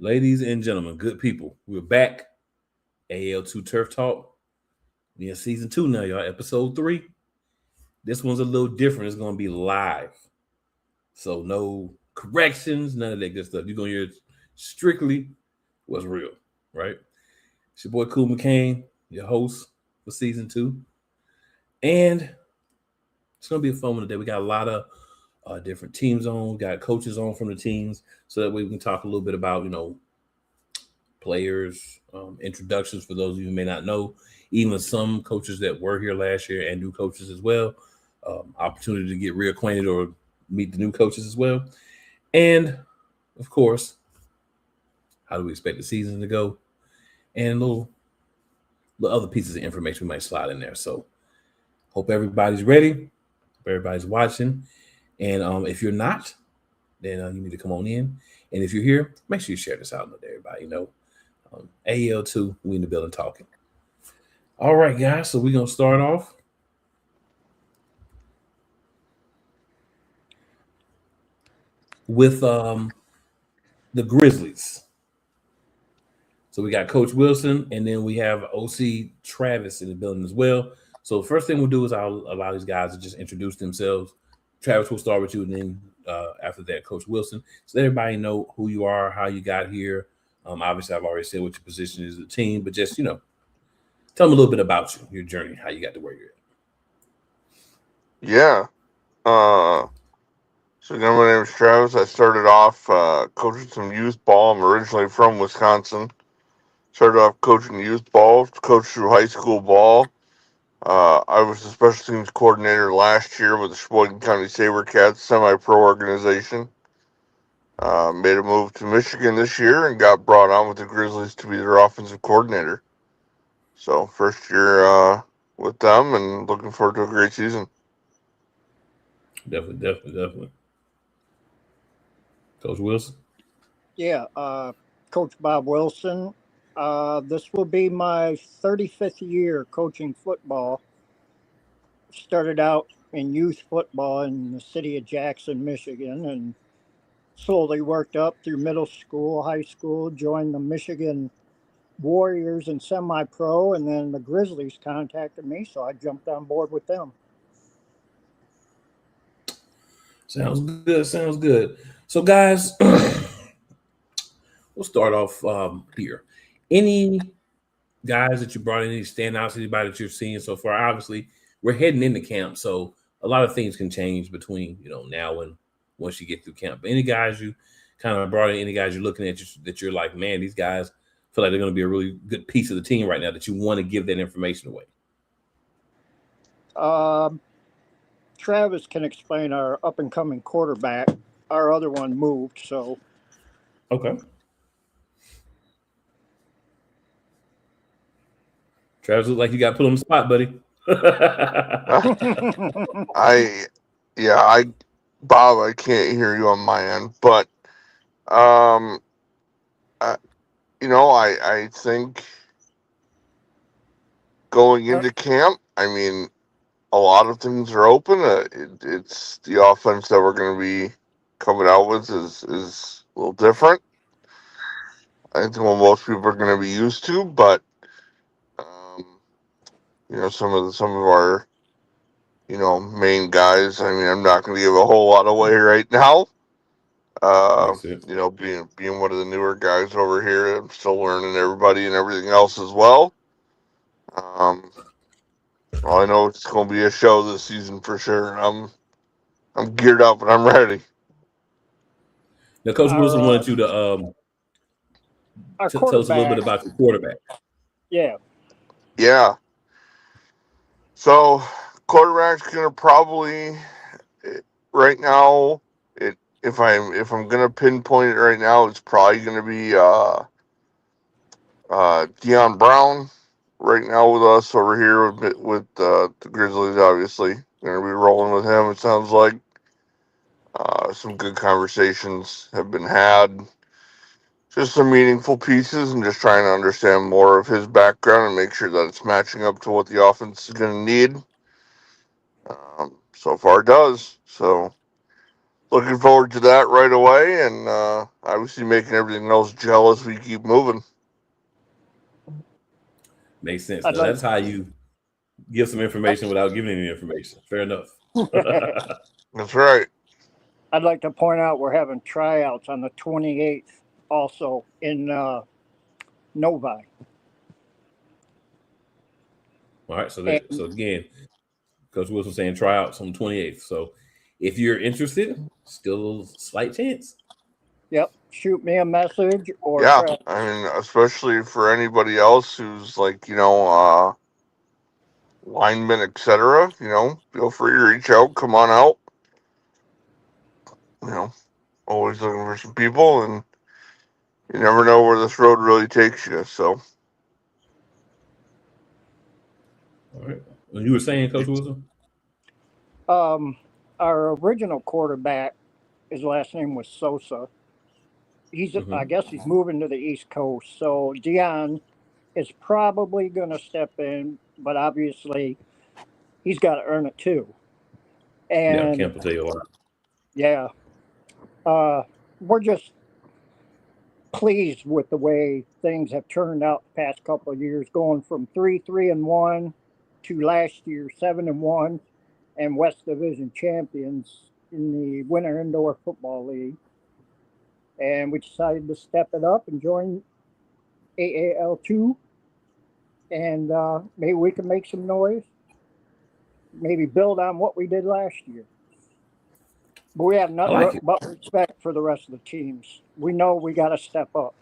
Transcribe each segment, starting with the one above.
Ladies and gentlemen, good people, we're back. AAL2 Turf Talk. We in season 2 now, y'all. Episode 3. This one's a little different. It's going to be live. So no corrections, none of that good stuff. You're going to hear strictly what's real, right? It's your boy Cool McCain, your host for season 2. And it's going to be a fun one today. We got a lot of different teams on. We got coaches on from the teams. So that way we can talk a little bit about, players, introductions for those of you who may not know, even some coaches that were here last year and new coaches as well. Opportunity to get reacquainted or meet the new coaches as well. And, of course, how do we expect the season to go? And little other pieces of information we might slide in there. So hope everybody's ready. Hope everybody's watching. And if you're not, then you need to come on in. And if you're here, make sure you share this out and let everybody know. AAL2, we in the building talking. All right, guys. So we're going to start off with the Grizzlies. So we got Coach Wilson, and then we have OC Travis in the building as well. So the first thing we'll do is I'll allow these guys to just introduce themselves. Travis, we'll start with you, and then after that, Coach Wilson. So let everybody know who you are, how you got here. Obviously, I've already said what your position is in the team, but just, tell them a little bit about you, your journey, how you got to where you're at. Yeah. So again, my name is Travis. I started off coaching some youth ball. I'm originally from Wisconsin. Started off coaching youth ball, coached through high school ball. I was the special teams coordinator last year with the Sheboygan County SaberCats semi-pro organization. Made a move to Michigan this year and got brought on with the Grizzlies to be their offensive coordinator. So first year with them and looking forward to a great season. Definitely. Coach Wilson? Yeah, Coach Bob Wilson. This will be my 35th year coaching football. Started out in youth football in the city of Jackson, Michigan, and slowly worked up through middle school, high school, joined the Michigan Warriors in semi-pro, and then the Grizzlies contacted me, so I jumped on board with them. Sounds good. So, guys, we'll start off here. Any guys that you brought in, any standouts, anybody that you're seeing so far? Obviously, we're heading into camp, so a lot of things can change between, now and once you get through camp. But any guys you kind of brought in, any guys you're looking at that you're like, man, these guys feel like they're going to be a really good piece of the team right now that you want to give that information away? Travis can explain our up-and-coming quarterback. Our other one moved, so. Okay. Travis, look like you got put on the spot, buddy. Bob, I can't hear you on my end, but, I think going into camp, I mean, a lot of things are open. It's the offense that we're going to be coming out with is a little different. I think what most people are going to be used to, but some of our main guys. I mean, I'm not going to give a whole lot away right now. Being one of the newer guys over here, I'm still learning everybody and everything else as well. Well, I know it's going to be a show this season for sure. I'm geared up and I'm ready. Now, Coach Wilson wanted you to tell us a little bit about your quarterback. Yeah. So, quarterback's going to probably right now. If I'm going to pinpoint it right now, it's probably going to be Deion Brown. Right now with us over here with the Grizzlies, obviously. Going to be rolling with him, it sounds like. Some good conversations have been had. Just some meaningful pieces and just trying to understand more of his background and make sure that it's matching up to what the offense is going to need. So far it does. So looking forward to that right away, and obviously making everything else jealous. We keep moving. Makes sense. I'd Now, like that's how you give some information without giving any information. Fair enough. That's right. I'd like to point out we're having tryouts on the 28th also in Novi. All right. So And again, Coach Wilson saying tryouts on the 28th. So if you're interested, still a slight chance. yep, shoot me a message or Yeah, Travis. I mean, especially for anybody else who's like, linemen, etc. Feel free to reach out. Come on out. Always looking for some people, and you never know where this road really takes you. So, All right. When you were saying, Coach Wilson? Our original quarterback, his last name was Sosa. I guess he's moving to the East Coast. So Dion is probably going to step in, but obviously he's got to earn it too. Yeah, And Camp will tell you a lot. yeah, we're just pleased with the way things have turned out the past couple of years, going from 3-3-1 to last year 7-1 and West Division champions in the Winter Indoor Football League. And we decided to step it up and join AAL2, and maybe we can make some noise, maybe build on what we did last year. But we have I nothing like it. but respect for the rest of the teams. We know we got to step up.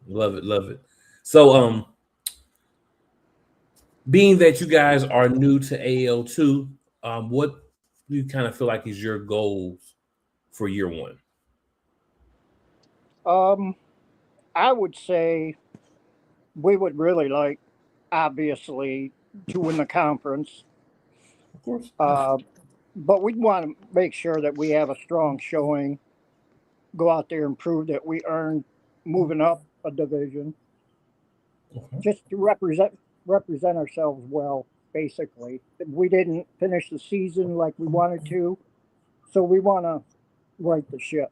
Love it, love it. So, being that you guys are new to AL2, what do you kind of feel like is your goals for year one? I would say we would really like, obviously, to win the conference. Of course. But we'd want to make sure that we have a strong showing, go out there and prove that we earned moving up a division, just to represent ourselves well. Basically, we didn't finish the season like we wanted to, so we want to right the ship.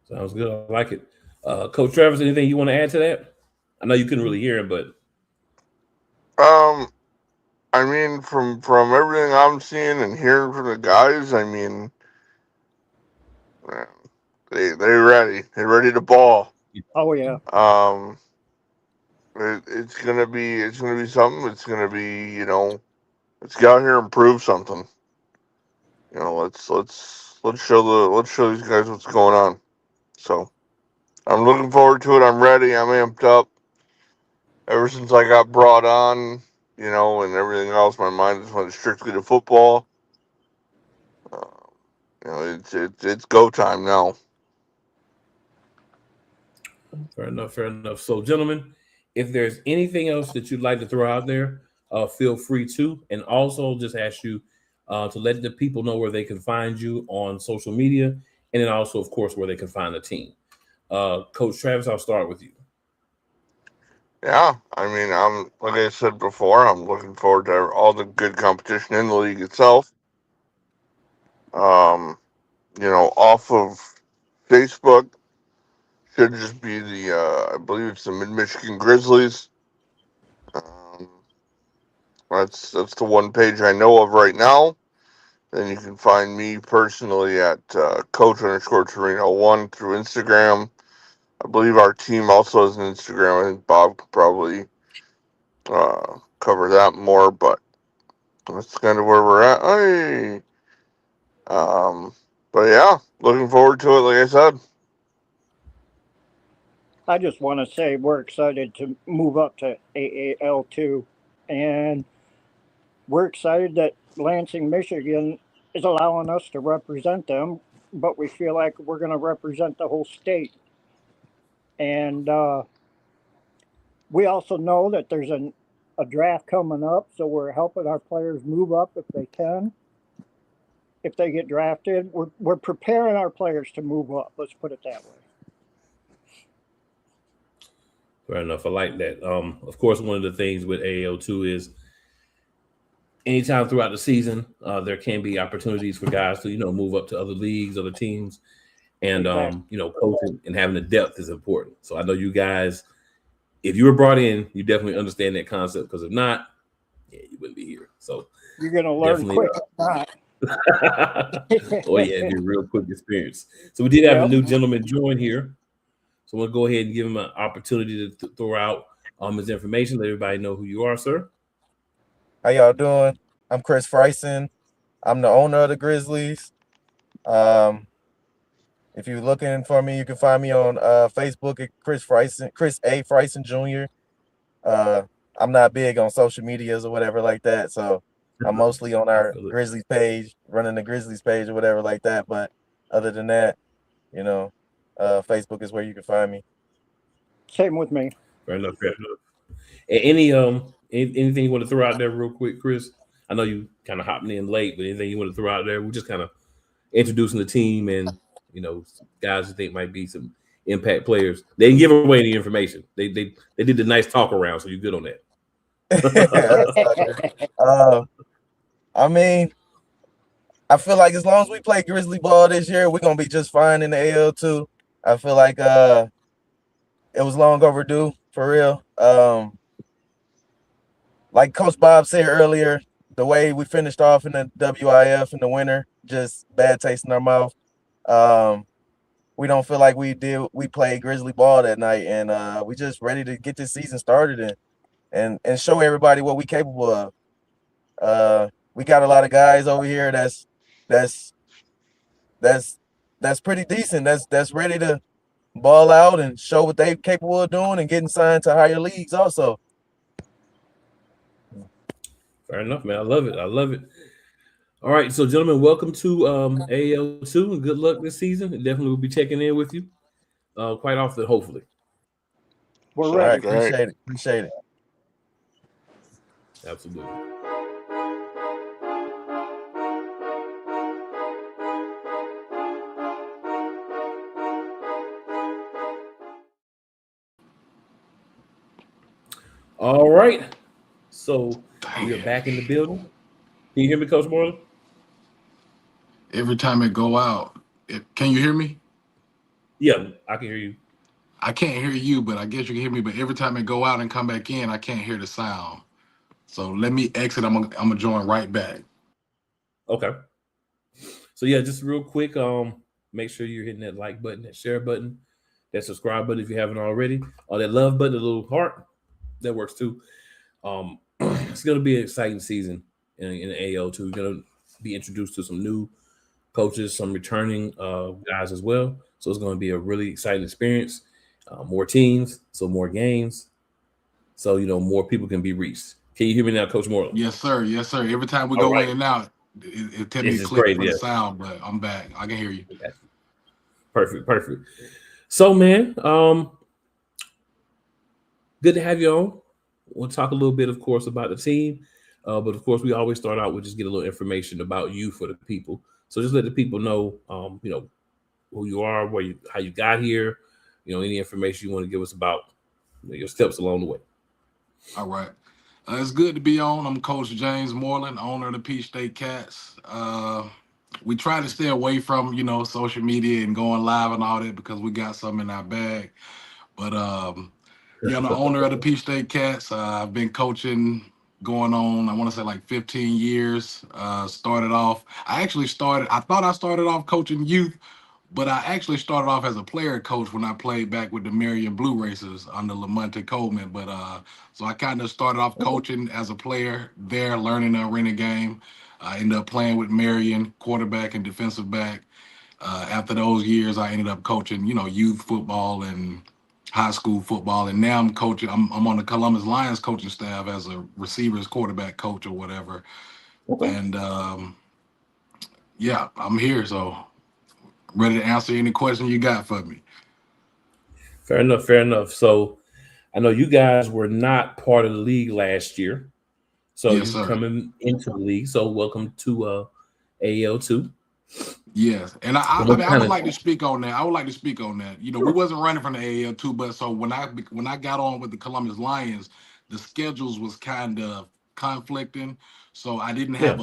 Sounds good. I like it. Coach Travis, anything you want to add to that? I know you couldn't really hear him, but I mean, from everything I'm seeing and hearing from the guys, I mean, they ready. They're ready to ball. Oh yeah. It's gonna be something. It's gonna be let's get out here and prove something. Let's show these guys what's going on. So I'm looking forward to it. I'm ready. I'm amped up. Ever since I got brought on, and everything else, my mind just went strictly to football. It's go time now. fair enough, fair enough. So, gentlemen, if there's anything else that you'd like to throw out there, feel free to. And also just ask you to let the people know where they can find you on social media. And then also, of course, where they can find the team. Coach Travis, I'll start with you. Yeah, I mean, I'm like I said before, I'm looking forward to all the good competition in the league itself. Off of Facebook should just be I believe it's the Mid Michigan Grizzlies. Um, that's the one page I know of right now. Then you can find me personally at Coach_Torino1 through Instagram. I believe our team also has an Instagram. I think Bob could probably cover that more, but that's kind of where we're at. Hey. But yeah, looking forward to it. Like I said, I just want to say we're excited to move up to AAL2, and we're excited that Lansing, Michigan is allowing us to represent them, but we feel like we're going to represent the whole state. And we also know that there's a draft coming up, so we're helping our players move up if they can. If they get drafted, we're preparing our players to move up. Let's put it that way. Fair enough. I like that. Of course, one of the things with AL2 is anytime throughout the season, there can be opportunities for guys to move up to other leagues, other teams, and coaching and having the depth is important. So I know you guys, if you were brought in, you definitely understand that concept, because if not, you wouldn't be here. So you're going to learn quick. Oh yeah, it'd be a real quick experience. So we did have a new gentleman join here, so we'll go ahead and give him an opportunity to throw out his information. Let everybody know who you are, sir. How y'all doing? I'm Chris Freison. I'm the owner of the Grizzlies. If you're looking for me, you can find me on Facebook at Chris A. Freison Jr. I'm not big on social medias or whatever like that, so I'm mostly on our Grizzlies page, running the Grizzlies page or whatever like that. But other than that, Facebook is where you can find me. Same with me. Fair enough. Anything you want to throw out there real quick, Chris? I know you kind of hopping in late, but anything you want to throw out there? We're just kind of introducing the team and guys you think might be some impact players. They didn't give away any information. They did the nice talk around, so you're good on that. I mean, I feel like as long as we play Grizzly ball this year, we're gonna be just fine in the AL2. I feel like it was long overdue, for real. Like Coach Bob said earlier, the way we finished off in the WIF in the winter, just bad taste in our mouth. We don't feel like we played Grizzly ball that night, and we just ready to get this season started and show everybody what we capable of. We got a lot of guys over here that's pretty decent. That's ready to ball out and show what they're capable of doing and getting signed to higher leagues also. Fair enough, man. I love it. All right, so gentlemen, welcome to AAL2, and good luck this season. Definitely will be checking in with you quite often, hopefully. We're ready. Appreciate it. Absolutely. All right, so we are back in the building. Can you hear me, Coach Moreland? Every time it go out, can you hear me? Yeah, I can hear you. I can't hear you, but I guess you can hear me. But every time it go out and come back in, I can't hear the sound. So let me exit. I'm gonna join right back. Okay. So yeah, just real quick, make sure you're hitting that like button, that share button, that subscribe button if you haven't already, or that love button, the little heart. That works too. It's gonna be an exciting season in AAL2. We're gonna be introduced to some new coaches, some returning guys as well. So it's gonna be a really exciting experience. More teams, so more games, so more people can be reached. Can you hear me now, Coach Moreland? Yes, sir. Yes, sir. Every time we go in and out, it tells me to click for the sound, but I'm back. I can hear you. Perfect. So, man, good to have you on. We'll talk a little bit, of course, about the team, but of course, we always start out with just get a little information about you for the people. So just let the people know, who you are, how you got here, any information you want to give us about your steps along the way. All right. It's good to be on. I'm Coach James Moreland, owner of the Peach State Cats. We try to stay away from, social media and going live and all that because we got something in our bag. But I'm the owner of the Peach State Cats. I've been coaching going on, I want to say like 15 years. I thought I started off coaching youth, but I actually started off as a player coach when I played back with the Marion Blue Racers under Lamonte Coleman. But so I kind of started off coaching as a player there, learning the arena game. I ended up playing with Marion, quarterback and defensive back. After those years, I ended up coaching, youth football and high school football. And now I'm coaching. I'm on the Columbus Lions coaching staff as a receivers quarterback coach or whatever. Okay. And yeah, I'm here. So ready to answer any question you got for me. Fair enough. So I know you guys were not part of the league last year. So yes, you're coming into the league. So welcome to AAL2. Yes. And I would like to speak on that. We wasn't running from the AAL2, but so when I got on with the Columbus Lions, the schedules was kind of conflicting, so I didn't have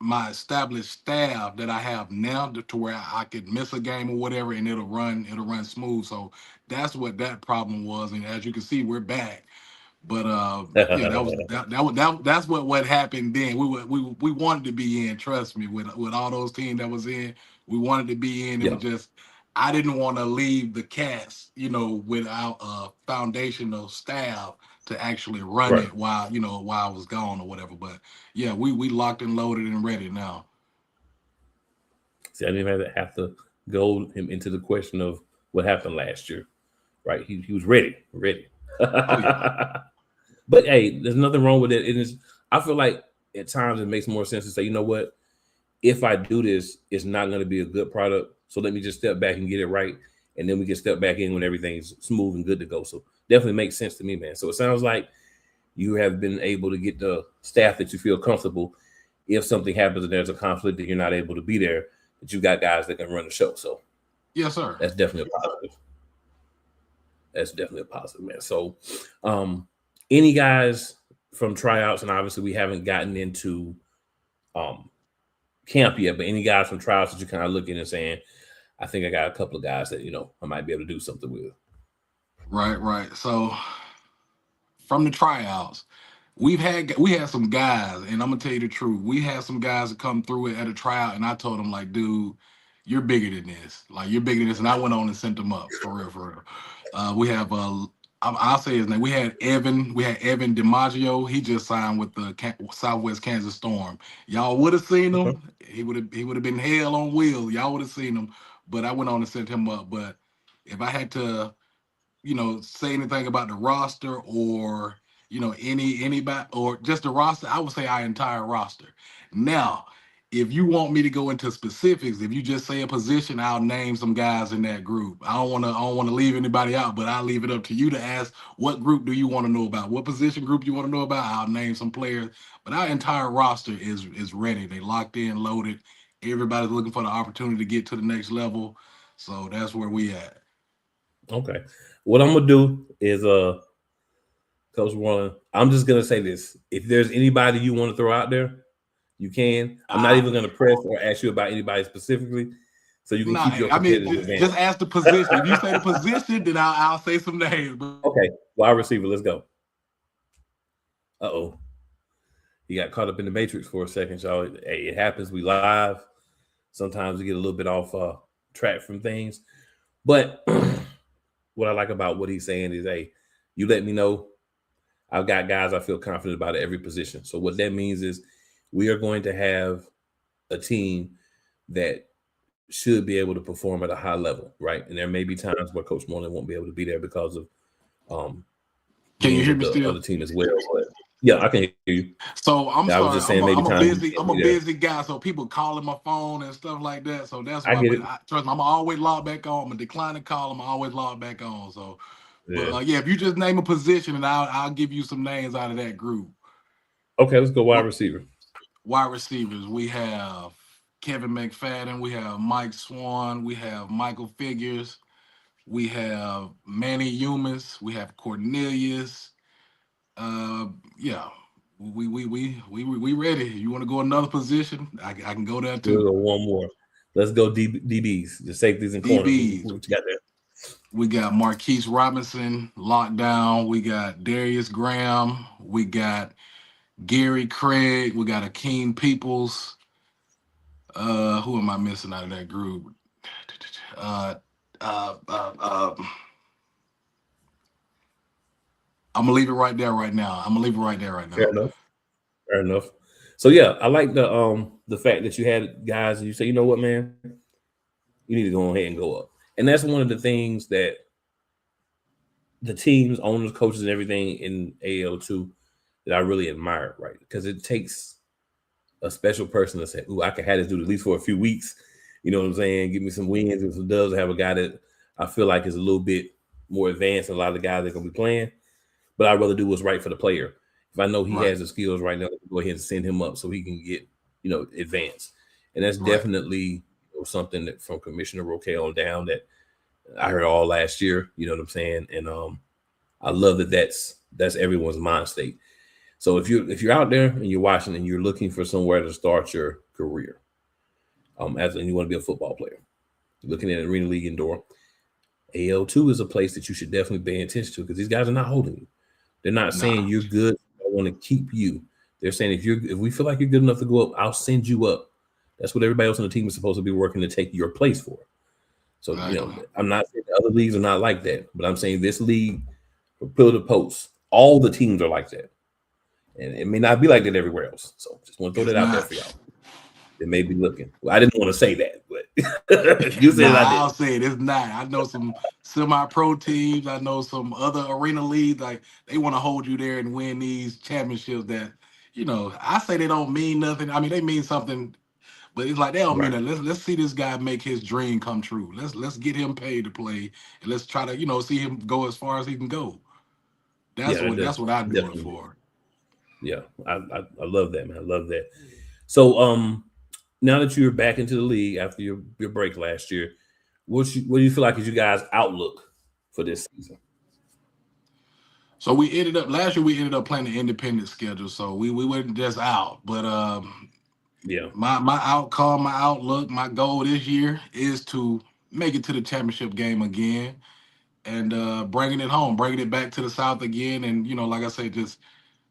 my established staff that I have now to where I could miss a game or whatever and it'll run smooth. So that's what that problem was, and as you can see, we're back. But yeah, that's what happened then. We wanted to be in. Trust me, with all those teams that was in, we wanted to be in. It was just I didn't want to leave the Cats, without a foundational staff to actually run it while I was gone or whatever. But yeah, we locked and loaded and ready now. See, I didn't even have to go him into the question of what happened last year, right? He was ready. But hey, there's nothing wrong with it. It is. I feel like at times it makes more sense to say, you know what? If I do this, it's not going to be a good product. So let me just step back and get it right, and then we can step back in when everything's smooth and good to go. So definitely makes sense to me, man. So it sounds like you have been able to get the staff that you feel comfortable. If something happens and there's a conflict that you're not able to be there, that you got guys that can run the show. So yes, sir. That's definitely a positive. Man. So any guys from tryouts, and obviously we haven't gotten into camp yet, but any guys from tryouts that you're kind of looking and saying, I think I got a couple of guys that, I might be able to do something with. Right. So from the tryouts, we had some guys, and I'm gonna tell you the truth. We had some guys that come through it at a tryout, and I told them, like, dude, you're bigger than this. Like, you're bigger than this. And I went on and sent them up for real. We have I'll say his name. We had Evan DiMaggio. He just signed with the Southwest Kansas Storm. Y'all would have seen him. He would have been hell on wheels. Y'all would have seen him. But I went on and sent him up. But if I had to, say anything about the roster or anybody or just the roster, I would say our entire roster. Now, if you want me to go into specifics, if you just say a position, I'll name some guys in that group. I don't want to leave anybody out, but I'll leave it up to you to ask what group do you want to know about? What position group you want to know about? I'll name some players. But our entire roster is ready. They locked in, loaded. Everybody's looking for the opportunity to get to the next level. So that's where we at. Okay. What I'm gonna do is Coach Warren, I'm just gonna say this. If there's anybody you want to throw out there, you can. I'm not even going to press or ask you about anybody specifically, so you can keep your competitive advantage. Just ask the position. If you say the position, then I'll say some names. Okay, wide receiver, let's go. Uh-oh. He got caught up in the matrix for a second, y'all. Hey, it happens. We live. Sometimes we get a little bit off track from things. But what I like about what he's saying is, hey, you let me know. I've got guys I feel confident about at every position. So what that means is we are going to have a team that should be able to perform at a high level, right? And there may be times where Coach Moreland won't be able to be there because of can you hear me the still? other team as well. But yeah, I can hear you. So I'm sorry. I was just saying I'm a busy guy, so people calling my phone and stuff like that. So that's why. Trust me, I'm always logged back on. I'm gonna decline the call. I'm always logged back on. So, but if you just name a position, and I'll give you some names out of that group. Okay, let's go wide receiver. Wide receivers, we have Kevin McFadden, we have Mike Swan, we have Michael Figures, we have Manny Humas, we have Cornelius. We ready. You want to go another position? I can go there too. We'll go one more. Let's go DBs, the safeties and corners. DBs. What you got there? We got Marquise Robinson locked down. We got Darius Graham. We got Gary Craig, we got Akeem Peoples. Who am I missing out of that group? I'm gonna leave it right there right now. Fair enough. So yeah, I like the fact that you had guys and you say, you know what, man, you need to go ahead and go up. And that's one of the things that the teams, owners, coaches, and everything in AAL2 that I really admire, right? Because it takes a special person to say, ooh, I can have this dude at least for a few weeks. You know what I'm saying? Give me some wins and some dubs. Have a guy that I feel like is a little bit more advanced than a lot of the guys that are going to be playing. But I'd rather do what's right for the player. If I know he has the skills right now, go ahead and send him up so he can get, advanced. And that's definitely something that from Commissioner Roque on down that I heard all last year. You know what I'm saying? And I love that that's everyone's mind state. So if you're out there and you're watching and you're looking for somewhere to start your career, and you want to be a football player, you're looking at Arena League indoor, AL2 is a place that you should definitely pay attention to because these guys are not holding you. They're not saying you're good. I want to keep you. They're saying if we feel like you're good enough to go up, I'll send you up. That's what everybody else on the team is supposed to be working to take your place for. So, I'm not saying the other leagues are not like that, but I'm saying this league, pillar to post, all the teams are like that. And it may not be like that everywhere else. So just want to throw that out there for y'all. They may be looking. Well, I didn't want to say that, but you said I'll say it. It's not. I know some semi-pro teams. I know some other arena leagues. Like they want to hold you there and win these championships that, I say they don't mean nothing. I mean, they mean something, but it's like they don't mean that. Let's see this guy make his dream come true. Let's get him paid to play, and let's try to see him go as far as he can go. That's what I do it for. Yeah, I love that, man. I love that. So now that you're back into the league after your break last year, what do you feel like is you guys' outlook for this season? So last year we ended up playing the independent schedule, so we weren't just out. But my outcome, my outlook, my goal this year is to make it to the championship game again and bringing it home, bringing it back to the South again. And like I said, just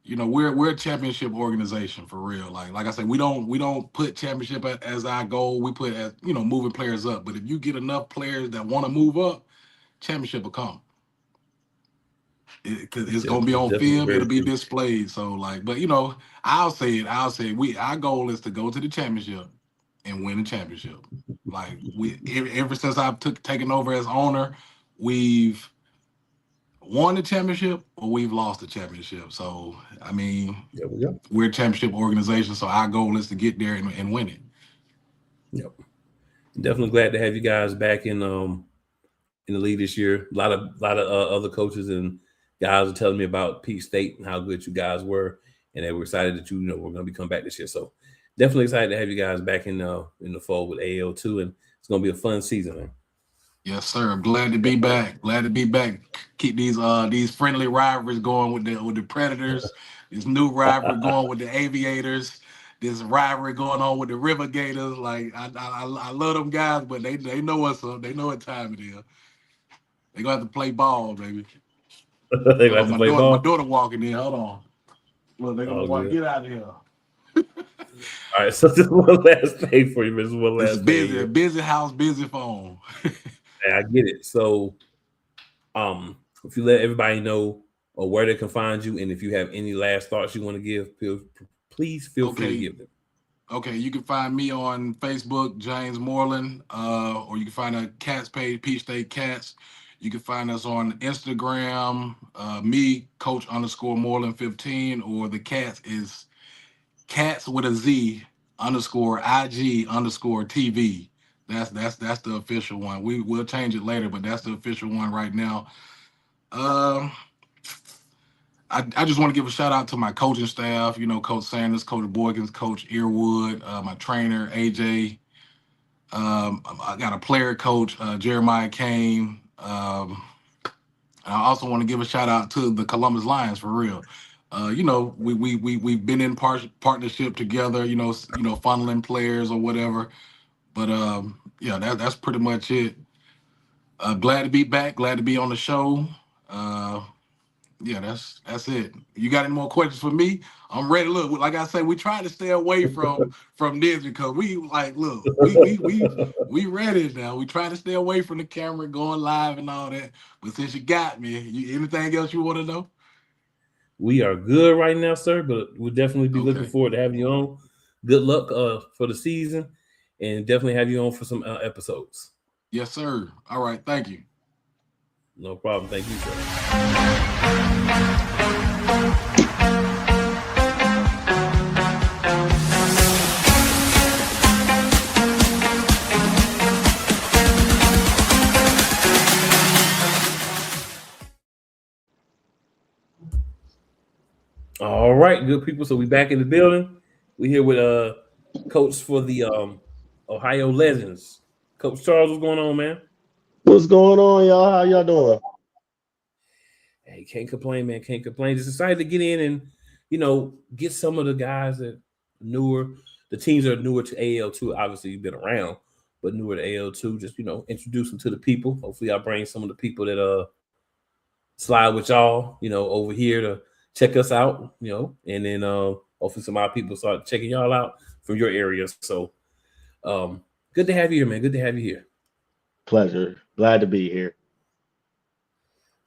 we're a championship organization for real. Like I said, we don't put championship as our goal. We put as moving players up. But if you get enough players that want to move up, championship will come. Because it's gonna be on film, it'll be displayed. So but I'll say it. Our goal is to go to the championship and win the championship. Like ever since I've taken over as owner, we've won the championship or we've lost the championship. So I mean, we're a championship organization, so our goal is to get there and win it. Yep, definitely glad to have you guys back in the league this year. A lot of other coaches and guys are telling me about Peach State and how good you guys were, and they were excited that we're going to be coming back this year. So definitely excited to have you guys back in the fold with AAL2, and it's going to be a fun season, man. Yes, sir. I'm glad to be back. Glad to be back. Keep these friendly rivalries going with the Predators. This new rivalry going with the Aviators. This rivalry going on with the River Gators. Like I love them guys, but they know what's up. They know what time it is. They're gonna have to play ball, baby. They gonna have to play ball. My daughter walking in. Hold on. Look, they're gonna want to get out of here. All right, so just one last thing for you, Miss. One last thing. Busy house, busy phone. I get it. So, if you let everybody know where they can find you, and if you have any last thoughts you want to give, please feel free to give them. Okay, you can find me on Facebook, James Moreland, or you can find a Cats page, Peach State Cats. You can find us on Instagram, me, Coach_Moreland 15, or the Cats is Cats with a Z _IG_TV. That's the official one. We'll change it later, but that's the official one right now. I just want to give a shout out to my coaching staff, Coach Sanders, Coach Boykins, Coach Earwood, my trainer, AJ. I got a player coach, Jeremiah Kane. I also want to give a shout out to the Columbus Lions for real. We've been in partnership together, funneling players or whatever. But that's pretty much it. Glad to be back. Glad to be on the show. That's it. You got any more questions for me? I'm ready. Look, like I said, we try to stay away from this because we ready now. We try to stay away from the camera, going live and all that. But since you got me, anything else you want to know? We are good right now, sir, but we'll definitely be looking forward to having you on. Good luck for the season, and definitely have you on for some episodes. Yes, sir. All right. Thank you. No problem. Thank you, sir. All right, good people. So we back in the building. We here with coach for the Ohio Legends. Coach Charles, what's going on, man? What's going on, y'all? How y'all doing? Hey, can't complain, man. Can't complain. Just excited to get in and get some of the guys that newer, the teams that are newer to AAL2. Obviously, you've been around, but newer to AAL2. Just introduce them to the people. Hopefully, I'll bring some of the people that slide with y'all, over here to check us out, and then hopefully some of our people start checking y'all out from your area. So, good to have you here, man. Good to have you here. Pleasure. Glad to be here.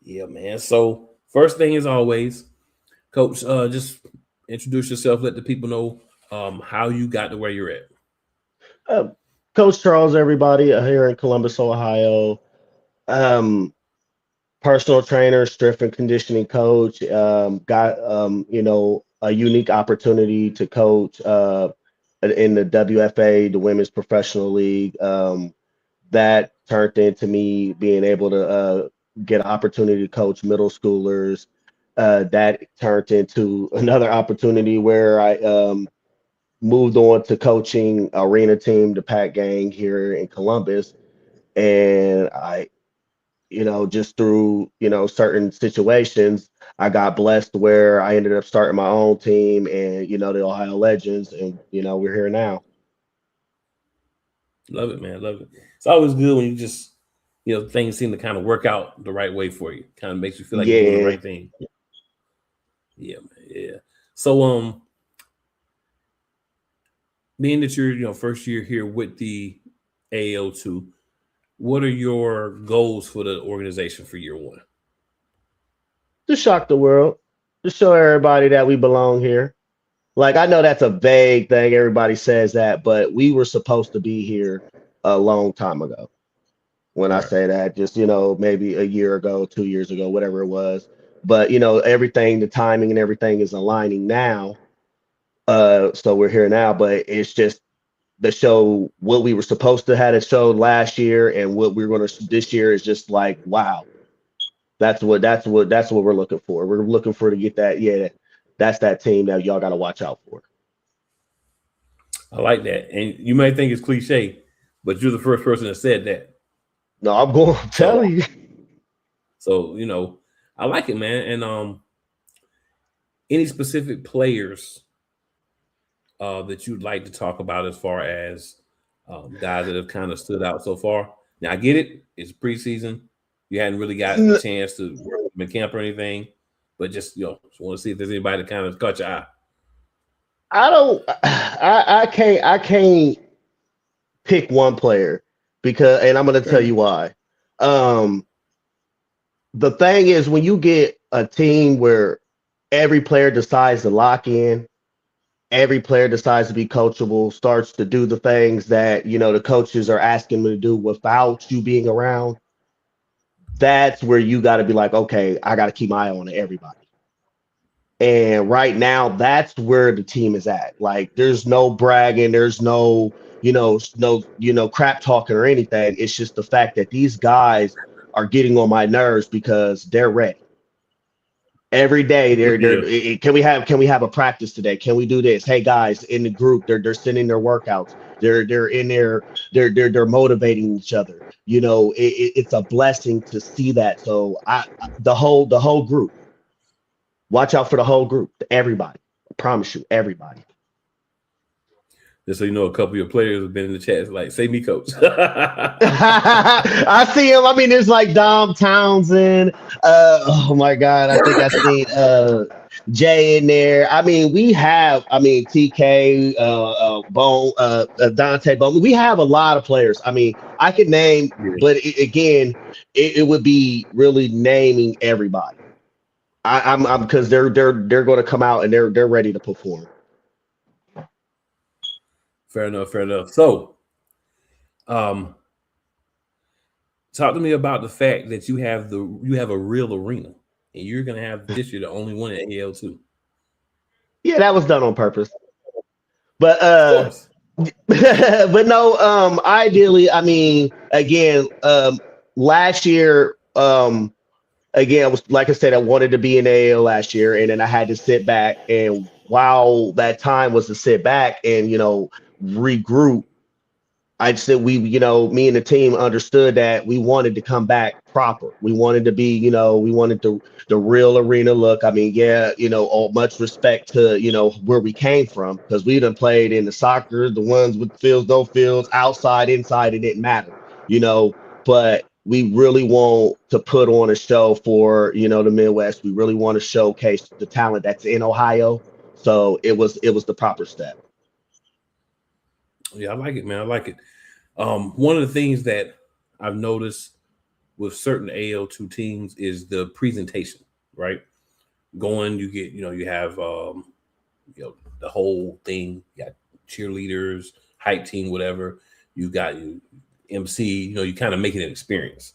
Yeah, man. So, first thing as always, Coach, just introduce yourself. Let the people know how you got to where you're at. Coach Charles, everybody here in Columbus, Ohio. Personal trainer, strength and conditioning coach. Got a unique opportunity to coach in the WFA, the Women's Professional League. That turned into me being able to get an opportunity to coach middle schoolers. That turned into another opportunity where I moved on to coaching arena team, the Pack Gang here in Columbus. And I, just through, certain situations, I got blessed where I ended up starting my own team and, the Ohio Legends. And, we're here now. Love it, man. Love it. It's always good when you just, things seem to kind of work out the right way for you. Kind of makes you feel like you're doing the right thing. Yeah, man. Yeah. So, being that you're, first year here with the AAL2, what are your goals for the organization for year one? To shock the world, to show everybody that we belong here. Like, I know that's a vague thing. Everybody says that, but we were supposed to be here a long time ago. When I say that, just, maybe a year ago, 2 years ago, whatever it was. But, everything, the timing and everything is aligning now. So we're here now, but it's just the show, what we were supposed to have a show last year and what we're going to this year is just like, wow. That's what we're looking for. We're looking for to get that. Yeah, that's that team that y'all got to watch out for. I like that. And you might think it's cliche, but you're the first person that said that. No, I'm going to tell you. So, I like it, man. And any specific players that you'd like to talk about as far as guys that have kind of stood out so far? Now, I get it. It's preseason. You hadn't really gotten a chance to work in camp or anything, but just, just want to see if there's anybody that kind of caught your eye. I can't pick one player and I'm going to tell you why. The thing is, when you get a team where every player decides to lock in, every player decides to be coachable, starts to do the things that, the coaches are asking them to do without you being around, that's where you got to be like, okay, I got to keep my eye on everybody. And right now, that's where the team is at. Like, there's no bragging, there's no crap talking or anything. It's just the fact that these guys are getting on my nerves because they're ready. Every day, can we have a practice today? Can we do this? Hey guys, in the group, they're sending their workouts. They're in there. They're motivating each other. It's a blessing to see that. So the whole group. Watch out for the whole group. Everybody. I promise you, everybody. Just so you know, a couple of your players have been in the chat. Like, say me, coach. I see him. I mean, there's like Dom Townsend. Oh my God. I think I seen Jay in there. I mean, TK, Bone, Dante Bone. We have a lot of players. I mean, I could name, but it would be really naming everybody. I'm because they're going to come out and they're ready to perform. Fair enough. So, talk to me about the fact that you have a real arena, and you're going to have this year the only one at AAL2. Yeah, that was done on purpose. But but no. Ideally, I mean, again, last year, again, I was, like I said, I wanted to be in AAL last year, and then I had to sit back. And while that time was to sit back and, regroup, I said me and the team understood that we wanted to come back proper. We wanted to be, we wanted the real arena look. I mean, yeah, all much respect to, where we came from, because we done played in the soccer, the ones with fields, no fields, outside, inside, it didn't matter, but we really want to put on a show for, the Midwest. We really want to showcase the talent that's in Ohio. So it was the proper step. Yeah, I like it, man. I like it. One of the things that I've noticed with certain AL2 teams is the presentation, right? You get, you have, the whole thing. You got cheerleaders, hype team, whatever. You got you MC. You kind of make it an experience.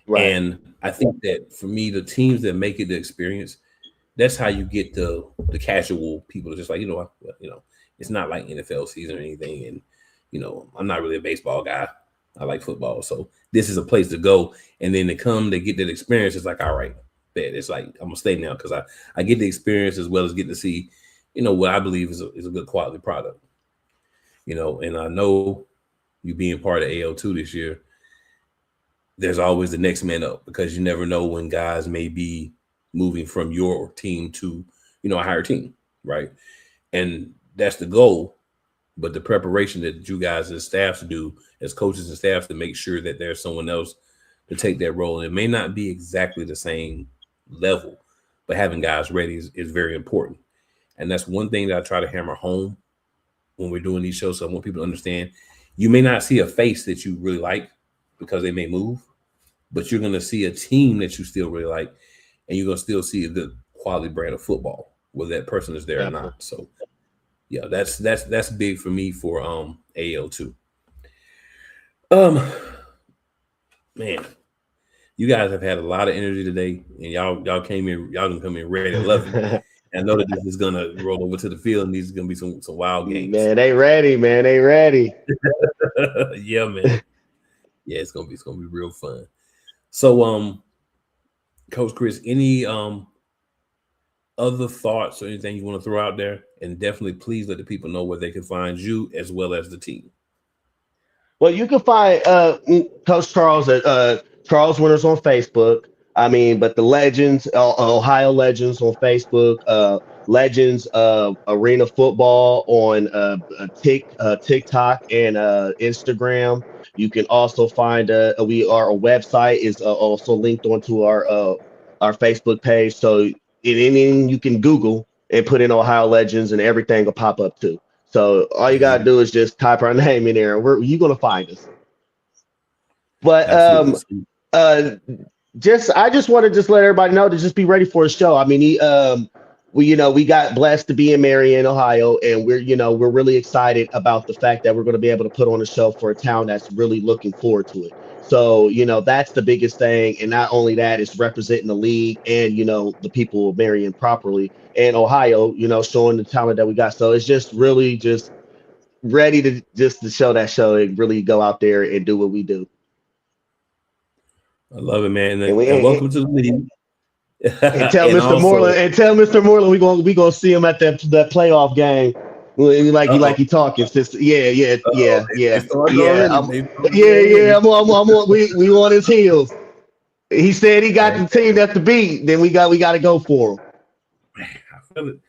Right. And I think that for me, the teams that make it the experience, that's how you get the casual people. Just like, it's not like NFL season or anything. And, I'm not really a baseball guy. I like football. So this is a place to go. And then they get that experience. It's like, all right, bet. It's like, I'm going to stay now because I get the experience as well as getting to see, what I believe is a good quality product. And I know you being part of AL2 this year, there's always the next man up, because you never know when guys may be moving from your team to, a higher team, right? And that's the goal. But the preparation that you guys as staff do, as coaches and staff, to make sure that there's someone else to take that role. And it may not be exactly the same level, but having guys ready is very important. And that's one thing that I try to hammer home when we're doing these shows. So I want people to understand, you may not see a face that you really like because they may move, but you're going to see a team that you still really like, and you're going to still see the quality brand of football, whether that person is there or not. So yeah, that's big for me for AL2. Man, you guys have had a lot of energy today, and y'all can come in ready to love it. And I know that this is gonna roll over to the field, and these are gonna be some wild games. Man, they ready, man. They ready. Yeah, man. Yeah, it's gonna be real fun. So, Coach Chris, any other thoughts or anything you want to throw out there? And definitely please let the people know where they can find you as well as the team. Well, you can find Coach Charles at Charles Winters on Facebook. I mean, but the Legends, Ohio Legends on Facebook, Legends Arena Football on TikTok and Instagram. You can also find our website is also linked onto our Facebook page. So anything you can Google and put in Ohio Legends, and everything will pop up too. So all you gotta do is just type our name in there, and you're gonna find us. But I just want to let everybody know to just be ready for a show. I mean, we got blessed to be in Marion, Ohio, and we're really excited about the fact that we're going to be able to put on a show for a town that's really looking forward to it. So, that's the biggest thing. And not only that, it's representing the league and, the people of Marion properly, and Ohio, showing the talent that we got. So it's just really just ready to show that show and really go out there and do what we do. I love it, man. And welcome to the league. And tell Mr. Moreland we gonna see him at that playoff game. Like he talking. Yeah. We on his heels. He said he got the team that's the beat. Then we got to go for him. I feel it.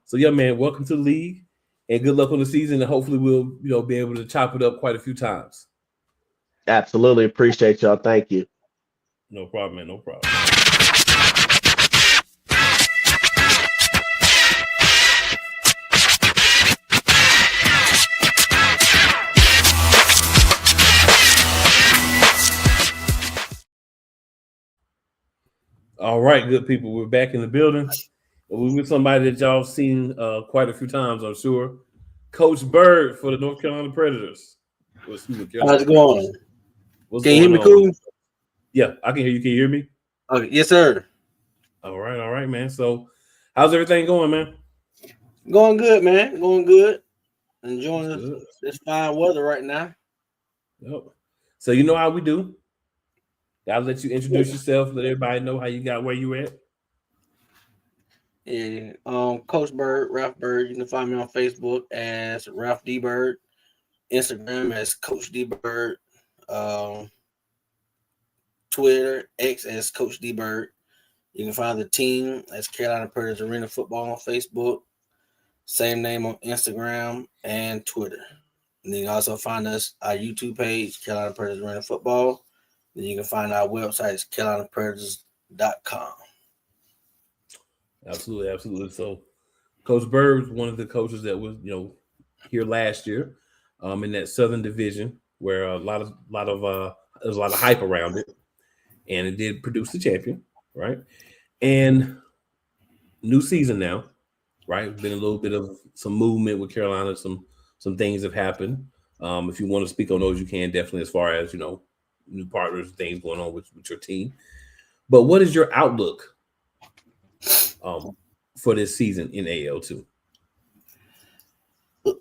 So yeah, man, welcome to the league, and good luck on the season. And hopefully we'll be able to chop it up quite a few times. Absolutely appreciate y'all. Thank you. No problem, man. No problem. All right, good people. We're back in the building. We're with somebody that y'all seen quite a few times, I'm sure. Coach Bird for the North Carolina Predators. How's it going? Can you hear me cool? Yeah, I can hear you. Can you hear me? Okay, yes, sir. All right, man. So, how's everything going, man? Going good, man. Going good. Enjoying this fine weather right now. Yep. So, you know how we do. I'll let you introduce yourself. Let everybody know how you got where you at. Yeah. Coach Bird, Ralph Bird. You can find me on Facebook as Ralph D. Bird. Instagram as Coach D. Bird. Twitter, X as Coach D Bird. You can find the team as Carolina Predators Arena Football on Facebook. Same name on Instagram and Twitter. And then you can also find us our YouTube page, Carolina Predators Arena Football. Then you can find our website, CarolinaPredators.com. Absolutely, absolutely. So, Coach Bird's one of the coaches that was, here last year, in that Southern Division, where a lot of there's a lot of hype around it, and it did produce the champion, right? And new season now, right? Been a little bit of some movement with Carolina. Some things have happened. If you want to speak on those, you can definitely, as far as new partners, things going on with your team. But what is your outlook for this season in AAL2?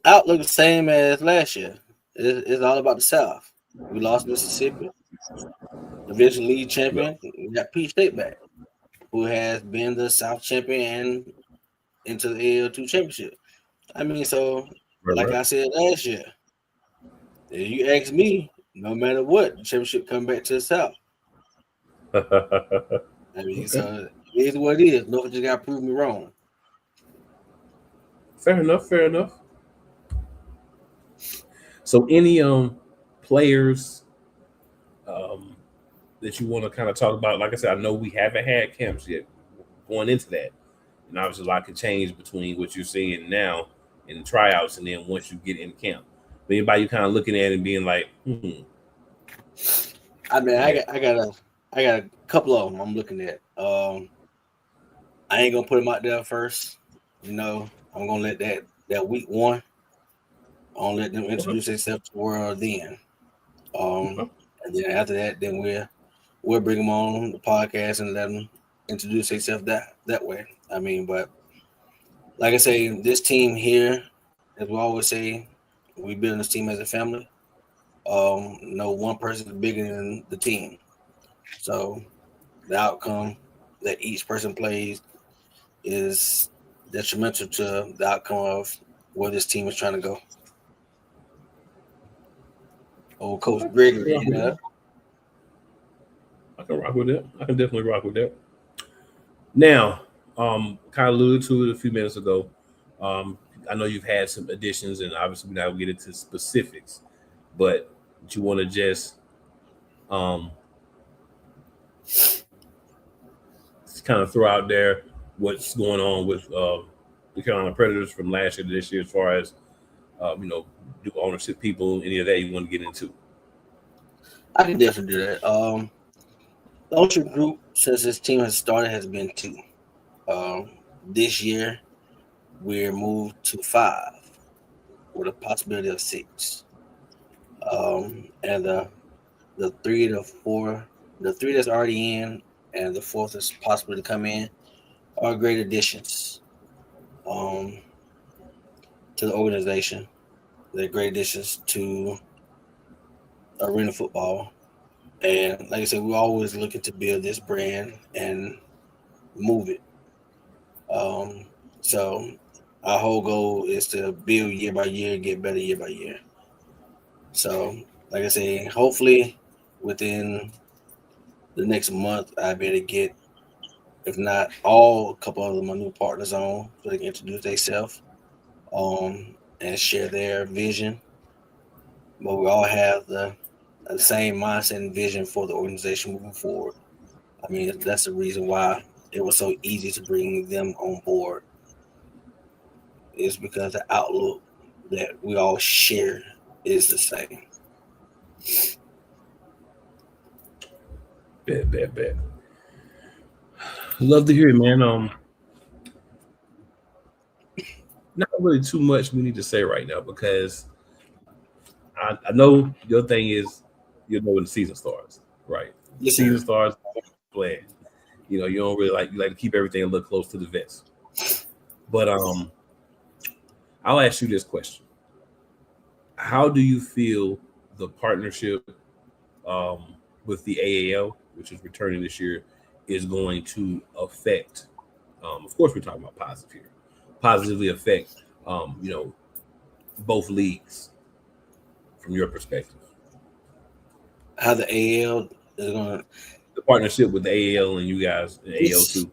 Outlook the same as last year. It's all about the South. We lost Mississippi, division league champion. We got Peach State back, who has been the South champion and into the AAL2 championship. I mean, so I said last year, if you ask me, no matter what, the championship come back to the South. I mean, so it is what it is. Nobody just got to prove me wrong. Fair enough. So any players that you want to kind of talk about? Like I said, I know we haven't had camps yet going into that. And obviously a lot could change between what you're seeing now in the tryouts and then once you get in camp. But anybody you kind of looking at and being like, I mean, I got a couple of them I'm looking at. I ain't gonna put them out there first. I'm gonna let that week one. I'm gonna let them introduce themselves to the world then. And then after that, then we'll bring them on the podcast and let them introduce themselves that way. I mean, but like I say, this team here, as we always say, we build this team as a family. No one person is bigger than the team. So the outcome that each person plays is detrimental to the outcome of where this team is trying to go. Old Coach Gregory, I can rock with that. I can definitely rock with that. Now, kind of alluded to it a few minutes ago. I know you've had some additions, and obviously we're not going to get into specifics, but you want to just kind of throw out there what's going on with the Carolina Predators from last year to this year, as far as do ownership people, any of that you want to get into? I can definitely do that. The ownership group since this team has started has been 2. This year we're moved to 5 with a possibility of 6. And the 3 to 4, the 3 that's already in, and the 4th is possible to come in, are great additions to the organization. They're great additions to arena football. And like I said, we're always looking to build this brand and move it. So our whole goal is to build year by year, get better year by year. So, like I say, hopefully within the next month, I'll be able to get, if not all, a couple of my new partners on so they can introduce themselves and share their vision. But we all have the same mindset and vision for the organization moving forward. I mean, that's the reason why it was so easy to bring them on board. Is because the outlook that we all share is the same. Bet. Love to hear it, man. Not really too much we need to say right now because I know your thing is when the season starts, right? Yes, season starts, playing. You don't really you like to keep everything a little close to the vest. But I'll ask you this question: how do you feel the partnership with the AAL, which is returning this year, is going to affect? Of course, we're talking about positive here. Positively affect, both leagues from your perspective. How the AAL is going to, the partnership with the AAL and you guys, the AAL too?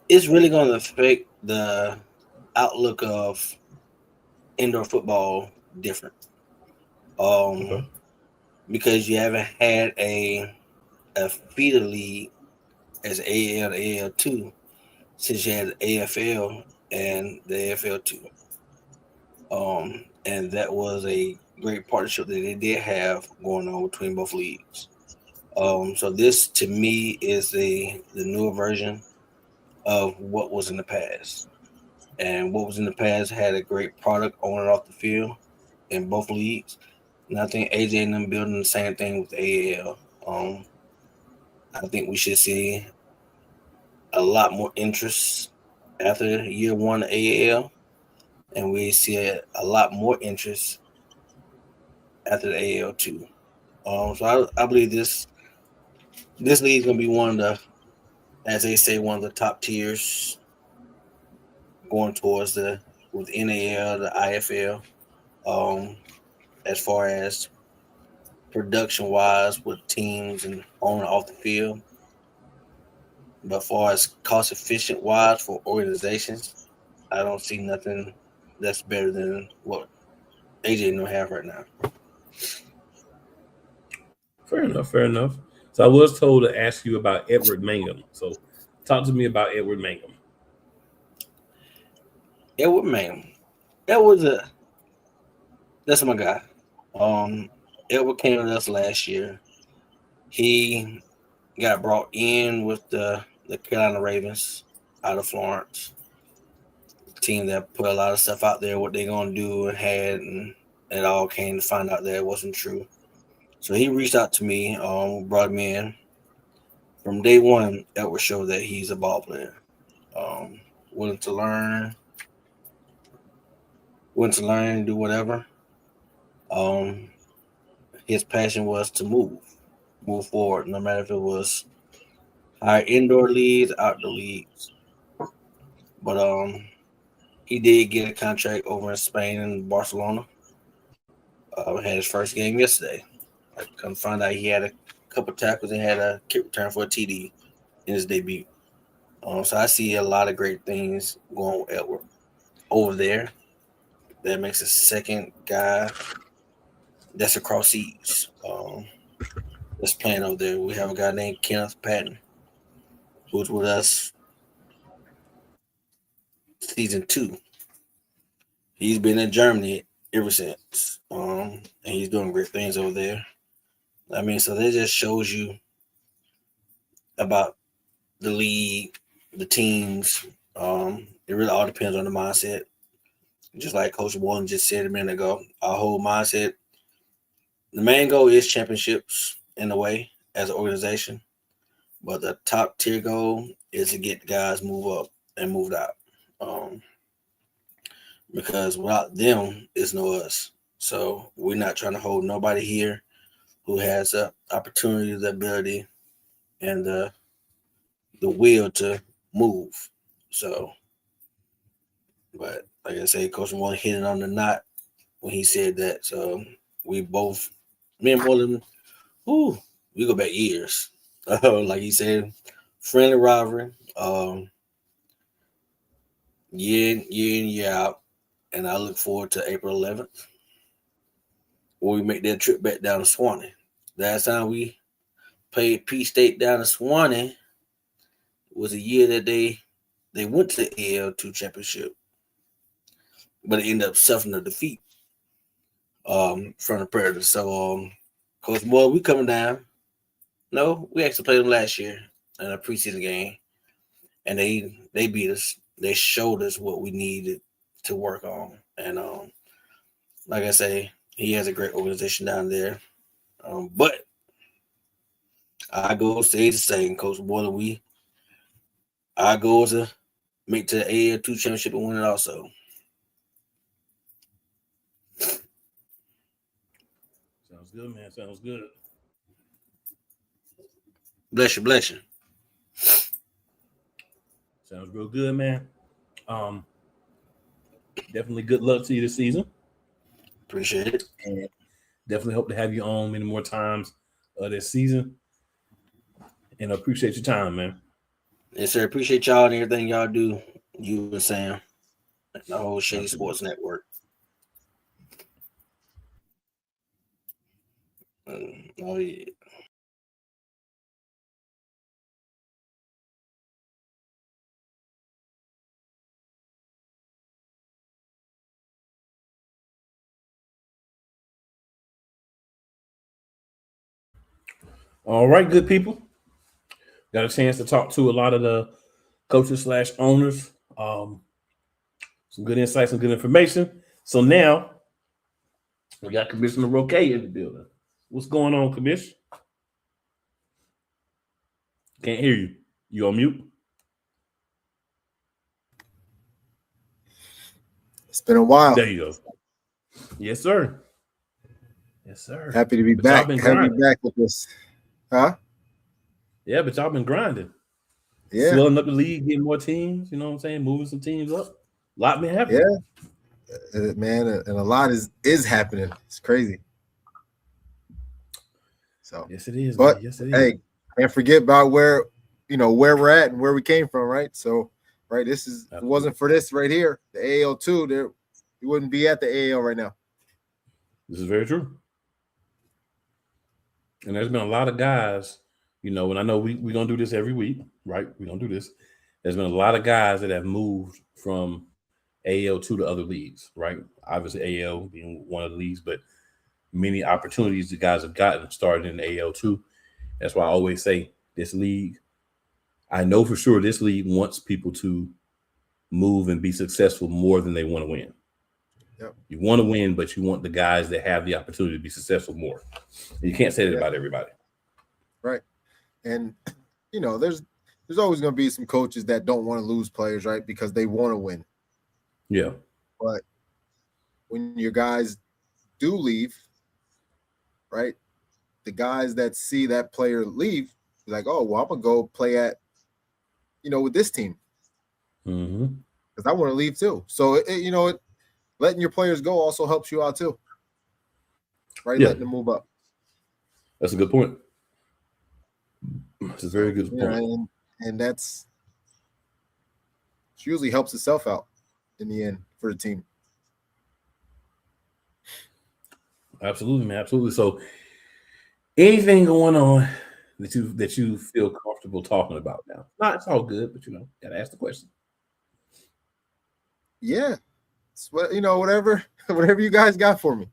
It's really going to affect the outlook of indoor football different. Okay. Because you haven't had a feeder league as AAL and AAL2 since you had the AFL and the AFL2. And that was a great partnership that they did have going on between both leagues. So this to me is the newer version of what was in the past. And what was in the past had a great product on and off the field in both leagues. And I think AJ and them building the same thing with AAL. I think we should see a lot more interest after year one of AAL, and we see a lot more interest after the AAL2. So I believe this league is going to be one of the, as they say, one of the top tiers going towards the with NAL, the IFL, as far as production wise with teams and on and off the field. But as far as cost efficient wise for organizations, I don't see nothing that's better than what AJ and them have right now. Fair enough. Fair enough. So I was told to ask you about Edward Mangum. So talk to me about Edward Mangum. Edward Mangum. That's my guy. Edward came with us last year. He got brought in with the Carolina Ravens out of Florence. Team that put a lot of stuff out there, what they're gonna do and it all came to find out that it wasn't true. So he reached out to me, brought me in. From day one, Edward showed that he's a ball player. Willing to learn, do whatever. His passion was to move forward, no matter if it was our indoor leagues, outdoor leagues. But he did get a contract over in Spain and Barcelona. Had his first game yesterday. I come find out he had a couple tackles and had a kick return for a TD in his debut. So I see a lot of great things going with Edward over there. That makes a second guy that's across seas. That's playing over there. We have a guy named Kenneth Patton, who's with us season 2. He's been in Germany ever since. And he's doing great things over there. I mean, so that just shows you about the league, the teams. It really all depends on the mindset. Just like Coach Wallen just said a minute ago, our whole mindset, the main goal is championships in a way as an organization. But the top tier goal is to get the guys move up and moved out. Because without them, it's no us. So we're not trying to hold nobody here who has the opportunity, the ability, and the will to move. So, but like I say, Coach Moore hit it on the knot when he said that. So we both, me and Moreland, we go back years. Like he said, friendly rivalry, year in, year out. And I look forward to April 11th when we make that trip back down to Swanee. Last time we played P State down in Swanee was a year that they went to the AL2 championship, but it ended up suffering a defeat from the Predators. So, Coach Moore, we coming down. No, we actually played them last year in a preseason game, and they beat us. They showed us what we needed to work on, and like I say, he has a great organization down there. But our goal stays the same, Coach Boiler. Our goal is to make to the AAL2 championship and win it also. Sounds good, man. Sounds good. Bless you, bless you. Sounds real good, man. Definitely good luck to you this season. Appreciate it. And definitely hope to have you on many more times of this season. And I appreciate your time, man. Yes, sir. Appreciate y'all and everything y'all do. You and Sam, and the whole Shady Sports Network. Oh yeah. All right, good people. Got a chance to talk to a lot of the coaches / owners. Some good insights, some good information. So now we got Commissioner Roque in the building. What's going on, Commissioner? Can't hear you. You on mute? It's been a while. There you go. Yes, sir. Yes, sir. Happy to be back. Happy to be back with this. Huh? Yeah, but y'all been grinding. Yeah. Swelling up the league, getting more teams, you know what I'm saying? Moving some teams up. A lot been happening. Yeah. Man, and a lot is happening. It's crazy. So yes, it is. But yes, it is. Hey, can't forget about where we're at and where we came from, right? So, right, this is if it wasn't for this right here, the AAL2, there you wouldn't be at the AAL right now. This is very true. And there's been a lot of guys, and I know we're going to do this every week, right? We're going to do this. There's been a lot of guys that have moved from AAL2 to other leagues, right? Obviously, AAL being one of the leagues, but many opportunities the guys have gotten started in AAL2. That's why I always say this league, I know for sure this league wants people to move and be successful more than they want to win. Yep. You want to win, but you want the guys that have the opportunity to be successful more. And you can't say that about everybody. Right. And, there's always going to be some coaches that don't want to lose players, right? Because they want to win. Yeah. But when your guys do leave, right, the guys that see that player leave, like, oh, well, I'm going to go play at, with this team. Mm-hmm. Because I want to leave too. So, letting your players go also helps you out too. Right? Yeah. Letting them move up. That's a good point. That's a very good point. And that's usually helps itself out in the end for the team. Absolutely, man. Absolutely. So anything going on that you feel comfortable talking about now? It's all good, but gotta ask the question. Yeah. It's whatever you guys got for me.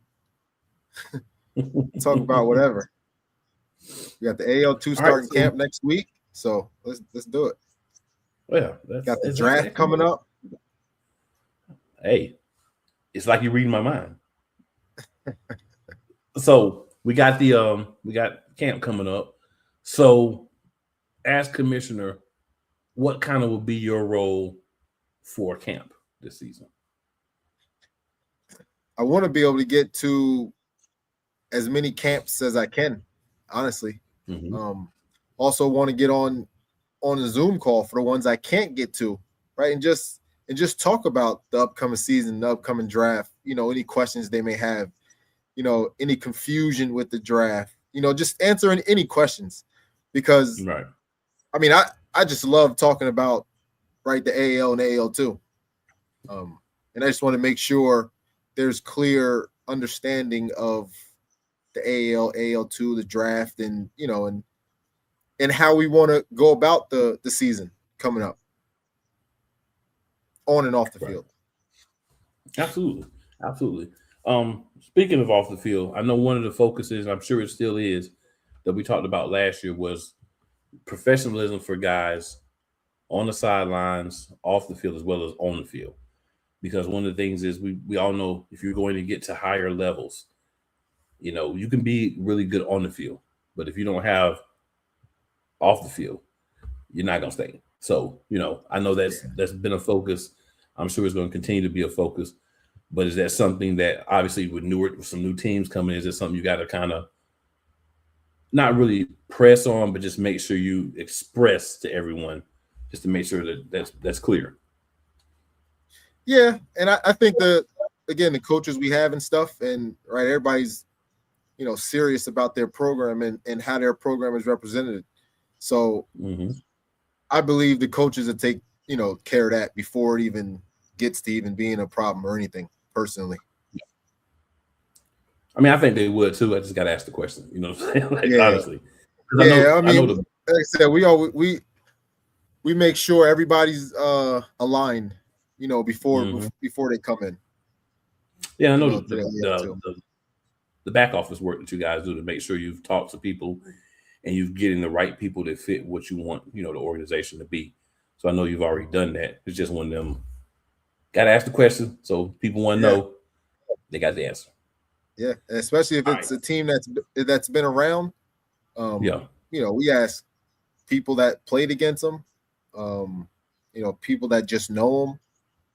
Talk about whatever. We got the AAL2 starting camp next week, so let's do it. Well, got the draft coming up. Hey, it's like you're reading my mind. So we got camp coming up. So, as commissioner, what kind of will be your role for camp this season? I want to be able to get to as many camps as I can, honestly. Mm-hmm. Also want to get on a Zoom call for the ones I can't get to, right? And just talk about the upcoming season, the upcoming draft, any questions they may have, any confusion with the draft, just answering any questions, because right. I mean, I just love talking about, right, the AAL and AAL2. And I just want to make sure there's clear understanding of the AAL, AAL2, the draft, and and how we want to go about the season coming up on and off the field. Absolutely. Speaking of off the field, I know one of the focuses, I'm sure it still is, that we talked about last year was professionalism for guys on the sidelines, off the field, as well as on the field. Because one of the things is we all know if you're going to get to higher levels, you can be really good on the field, but if you don't have off the field, you're not going to stay. So, I know that's been a focus. I'm sure it's going to continue to be a focus, but is that something that obviously with some new teams coming, is it something you got to kind of not really press on, but just make sure you express to everyone just to make sure that that's clear? Yeah. And I think the coaches we have and stuff, and right, everybody's, serious about their program and how their program is represented. So I believe the coaches will take, care of that before it even gets to even being a problem or anything, personally. I mean, I think they would too. I just got to ask the question. You know what I'm saying? Like, Yeah. honestly. Yeah, I know like I said, we make sure everybody's aligned, before they come in. Yeah, I know the back office work that you guys do to make sure you've talked to people and you're getting the right people that fit what you want, the organization to be. So I know you've already done that. It's just one of them. Got to ask the question, so people want to know. They got the answer. Yeah, especially if it's a team that's been around. We ask people that played against them. People that just know them,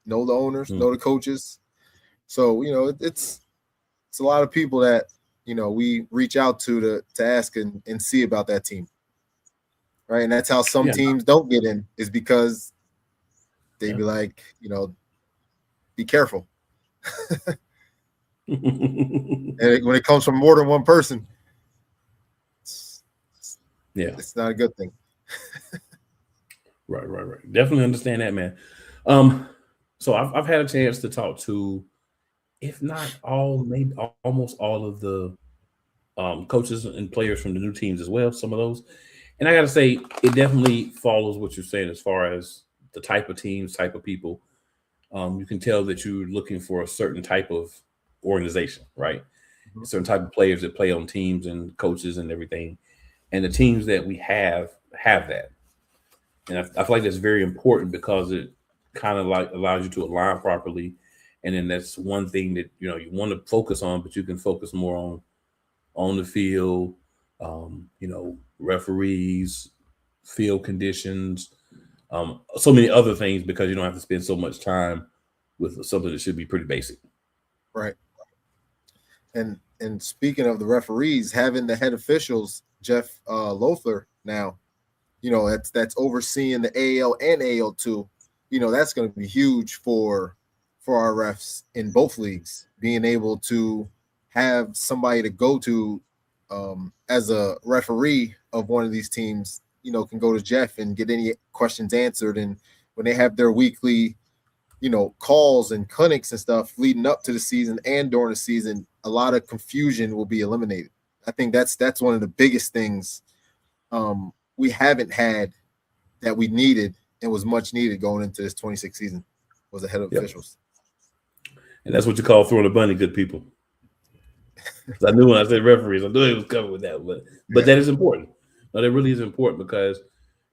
know the owners, know the coaches. So it's a lot of people that we reach out to ask and see about that team, right? And that's how some teams don't get in, is because they be like, be careful. And when it comes from more than one person, it's not a good thing. Right. Definitely understand that, man. So I've had a chance to talk to, if not all, maybe almost all of the coaches and players from the new teams as well. Some of those, and I got to say, it definitely follows what you're saying as far as the type of teams, type of people. You can tell that you're looking for a certain type of organization, right? A certain type of players that play on teams and coaches and everything. And the teams that we have that. And I feel like that's very important because it kind of like allows you to align properly. And then that's one thing that, you want to focus on, but you can focus more on the field, referees, field conditions, so many other things, because you don't have to spend so much time with something that should be pretty basic. Right. And speaking of the referees, having the head officials, Jeff Loeffler now, that's overseeing the AAL and AAL2, that's going to be huge for our refs in both leagues, being able to have somebody to go to as a referee of one of these teams, can go to Jeff and get any questions answered. And when they have their weekly, calls and clinics and stuff leading up to the season and during the season, a lot of confusion will be eliminated. I think that's one of the biggest things we haven't had that we needed and was much needed going into this 26 season, was a head of officials. And that's what you call throwing a bunny, good people. I knew when I said referees, I knew it was covered with that, but that is important. No, that really is important because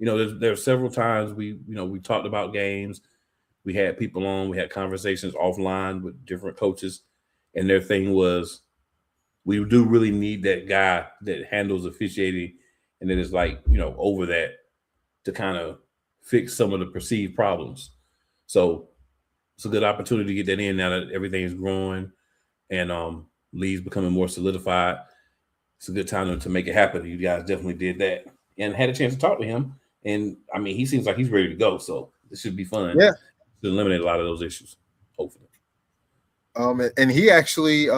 there are several times we talked about games. We had people on, we had conversations offline with different coaches, and their thing was, we do really need that guy that handles officiating and that is over that to kind of fix some of the perceived problems. So it's a good opportunity to get that in now that everything is growing and league's becoming more solidified. It's a good time to make it happen. You guys definitely did that and had a chance to talk to him. And I mean, he seems like he's ready to go. So this should be fun. Yeah. To eliminate a lot of those issues, hopefully. And he actually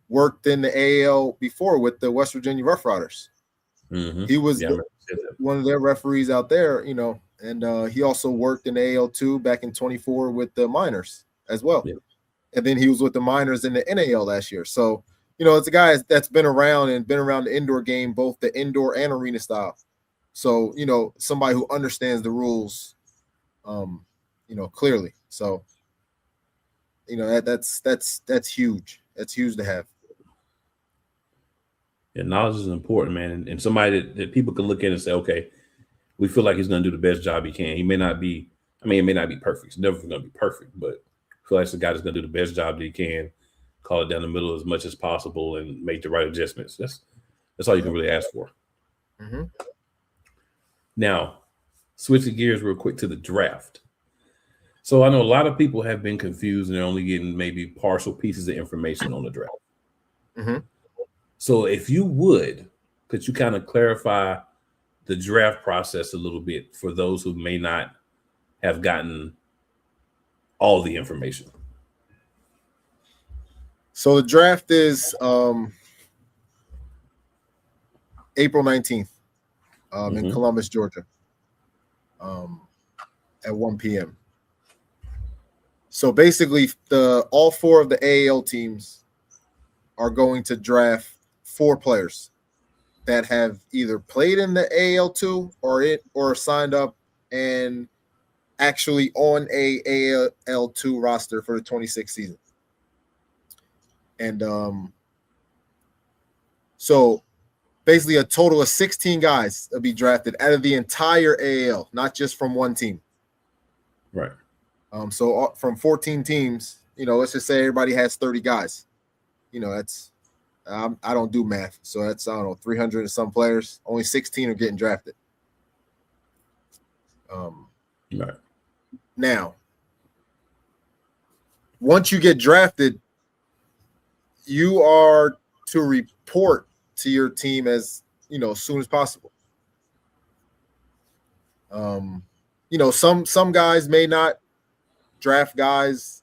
worked in the AAL before with the West Virginia Rough Riders. He was one of their referees out there, and he also worked in AAL2 back in 24 with the Miners as well. Yeah. And then he was with the Miners in the NAL last year. So, it's a guy that's been around the indoor game, both the indoor and arena style. So, somebody who understands the rules, clearly. So, that's huge. That's huge to have. Yeah, knowledge is important, man. And somebody that people can look at and say, okay, we feel like he's going to do the best job he can. He may not be, it may not be perfect. It's never going to be perfect, but I feel like the guy that's going to do the best job that he can, call it down the middle as much as possible and make the right adjustments. That's all you can really ask for. Now, switching gears real quick to the draft. So I know a lot of people have been confused and they're only getting maybe partial pieces of information on the draft. So if you could you kind of clarify the draft process a little bit for those who may not have gotten all the information? So the draft is April 19th, in Mhm. Columbus, Georgia, at 1 p.m. So basically, all 4 of the AAL teams are going to draft 4 players that have either played in the AAL2 or signed up and actually on a AAL2 roster for the 26th season. And so basically a total of 16 guys will be drafted out of the entire AAL, not just from one team. Right. So from 14 teams, let's just say everybody has 30 guys. That's I don't do math, so that's, I don't know, 300 and some players. Only 16 are getting drafted. Right. Now, once you get drafted, you are to report to your team as soon as possible. Some guys may not draft guys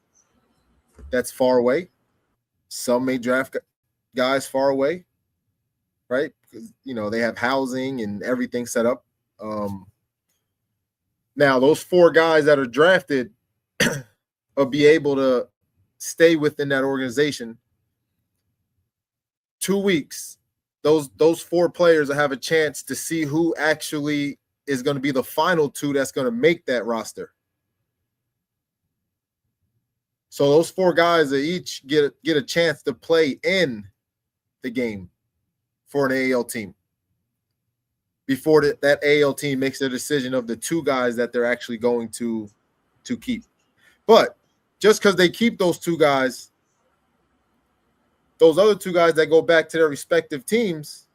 that's far away. Some may draft guys far away, right? Because they have housing and everything set up. Now those 4 guys that are drafted will be able to stay within that organization 2 weeks. Those 4 players will have a chance to see who actually is going to be the final 2 that's going to make that roster. So those 4 guys that each get a chance to play in the game for an AAL team before that AAL team makes their decision of the 2 guys that they're actually going to keep. But just because they keep those 2 guys, those other 2 guys that go back to their respective teams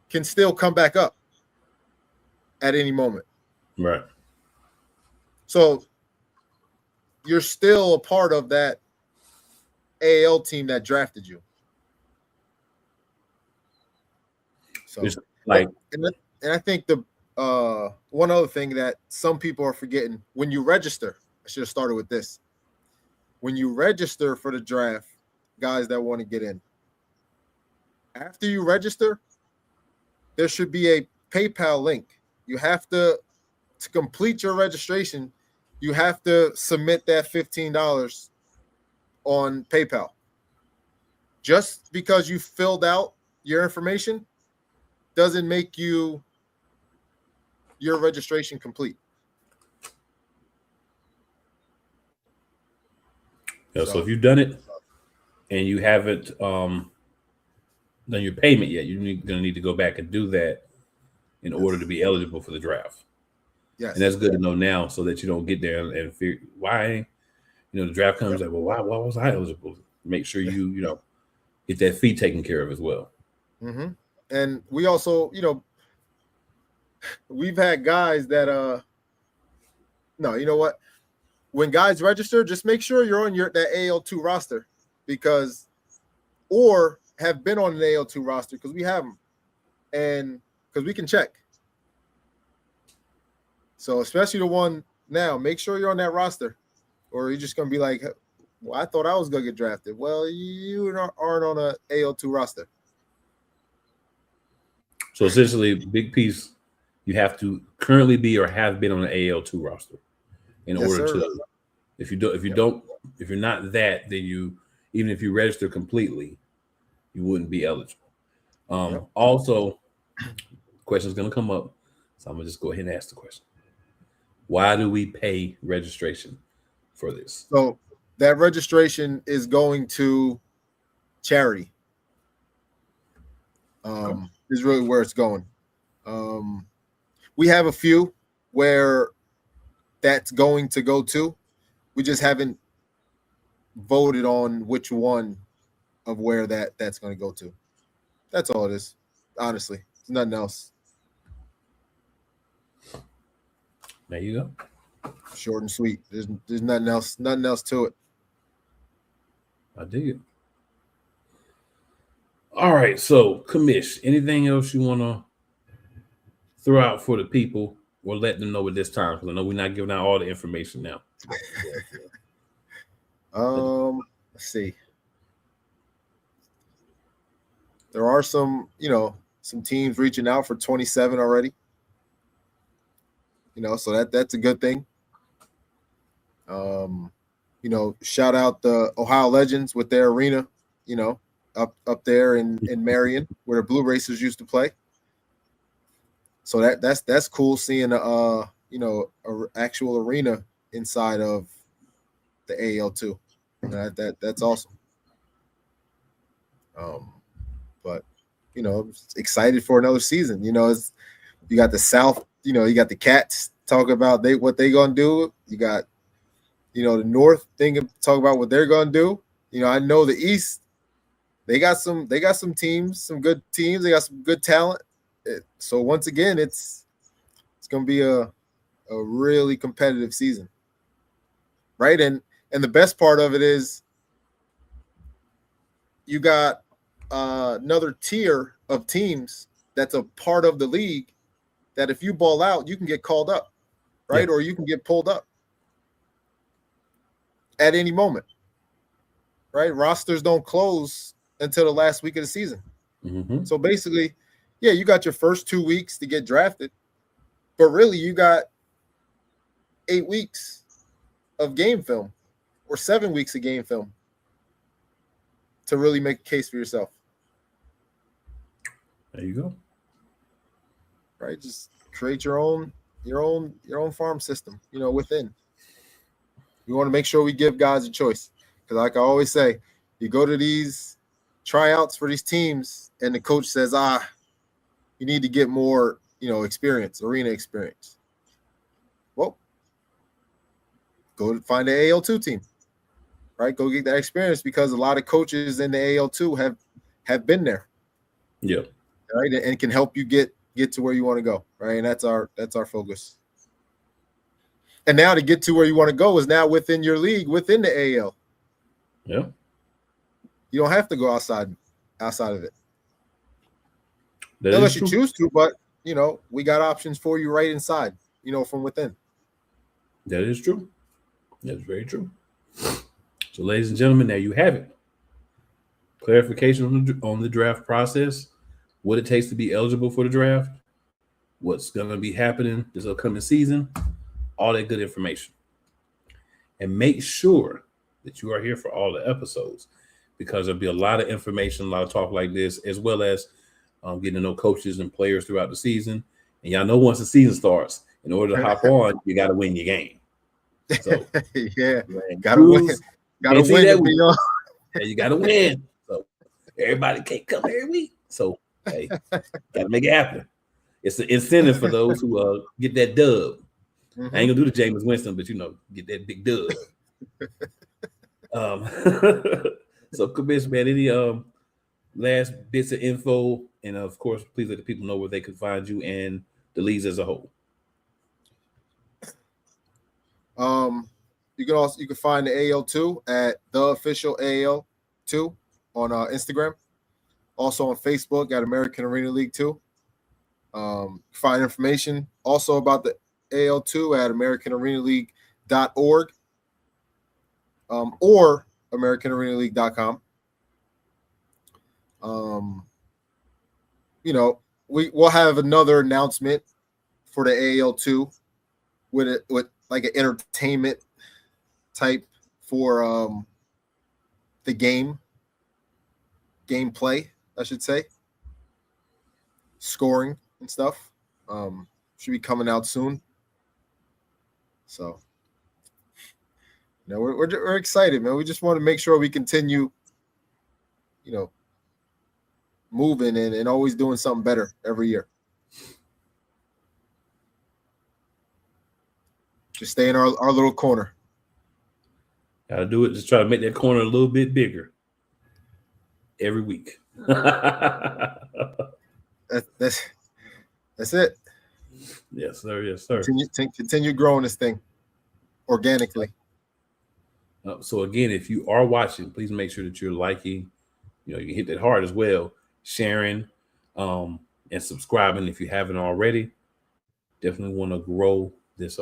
can still come back up at any moment. Right. So you're still a part of that AAL team that drafted you. So It's like, and I think the one other thing that some people are forgetting, when you register, I should have started with this. When you register for the draft, guys that want to get in, after you register, there should be a PayPal link. You have to complete your registration, you have to submit that $15 on PayPal. Just because you filled out your information doesn't make your registration complete. so if you've done it and you haven't done your payment yet, you're going to need to go back and do that in order to be eligible for the draft. Yes. And that's good to know now, so that you don't get there and figure why, the draft comes like, well, why was I eligible? Make sure you get that fee taken care of as well. Mm-hmm. And we also, we've had guys that no, you know what? When guys register, just make sure you're on that AL2 roster, or have been on an AL2 roster, because we have them, and because we can check. So especially the one now, make sure you're on that roster, or you're just gonna be like, well, I thought I was gonna get drafted. Well, you aren't on a AL2 roster. So essentially, big piece, you have to currently be or have been on the AL2 roster in order to. If you're not that, then even if you register completely, you wouldn't be eligible. Also, question's gonna come up, so I'm gonna just go ahead and ask the question. Why do we pay registration for this? So that registration is going to charity. Is really where it's going. We have a few where that's going to go to. We just haven't voted on which one of where that's going to go to. That's all it is. Honestly, it's nothing else. There you go. Short and sweet. There's nothing else to it. I dig it. All right, so Commish, anything else you want to throw out for the people or let them know at this time? Because I know we're not giving out all the information now. Let's see. There are some, some teams reaching out for 27 already. So that's a good thing. Shout out the Ohio Legends with their arena, up there in Marion where the Blue Racers used to play. So that's cool seeing a actual arena inside of the AAL too. That's awesome. But excited for another season. You got the South, you got the Cats talk about what they gonna do. You got the North talk about what they're gonna do. I know the East, they got some teams, some good teams. They got some good talent. So once again, it's gonna be a really competitive season, right? And the best part of it is you got another tier of teams that's a part of the league that if you ball out, you can get called up, right? Yeah. Or you can get pulled up at any moment, right? Rosters don't close until the last week of the season. Mm-hmm. So basically, yeah, you got your first 2 weeks to get drafted, but really you got 8 weeks of game film or 7 weeks of game film to really make a case for yourself. There you go. Right, just create your own farm system, within. We want to make sure we give guys a choice, because like I always say, you go to these tryouts for these teams and the coach says, you need to get more, experience, arena experience. Well, go find the AAL2 team, right? Go get that experience, because a lot of coaches in the AAL2 have been there. Yeah. Right, and can help you get to where you want to go, right? And that's our focus. And now to get to where you want to go is now within your league, within the AAL. Yeah. You don't have to go outside of it. That unless you choose to, but we got options for you right inside, from within. That is true. That's very true. So, ladies and gentlemen, there you have it. Clarification on the draft process, what it takes to be eligible for the draft, what's going to be happening this upcoming season, all that good information. And make sure that you are here for all the episodes, because there'll be a lot of information, a lot of talk like this, as well as getting to know coaches and players throughout the season. And y'all know once the season starts, in order to hop on, you got to win your game. So, yeah, got to win. Got to win to be on. Yeah, you got to win. So everybody can't come every week. So, hey, got to make it happen. It's an incentive for those who get that dub. Mm-hmm. I ain't gonna do the Jameis Winston, but get that big dub. So, Commish, man, any last bits of info, and of course, please let the people know where they can find you and the leagues as a whole. You can find the AAL2 at the official AAL2 on Instagram. Also on Facebook at American Arena League 2. Find information also about the AAL2 at AmericanArenaLeague.org or AmericanArenaLeague.com. We'll have another announcement for the AAL2 with like an entertainment type for the gameplay, I should say, scoring and stuff. Should be coming out soon. So, we're excited, man. We just want to make sure we continue, moving and always doing something better every year. Just stay in our little corner. Gotta do it. Just try to make that corner a little bit bigger every week. That's it. Yes, sir. Yes, sir. Continue growing this thing organically. So again, if you are watching, please make sure that you're liking. You can hit that heart as well, sharing, and subscribing if you haven't already. Definitely want to grow this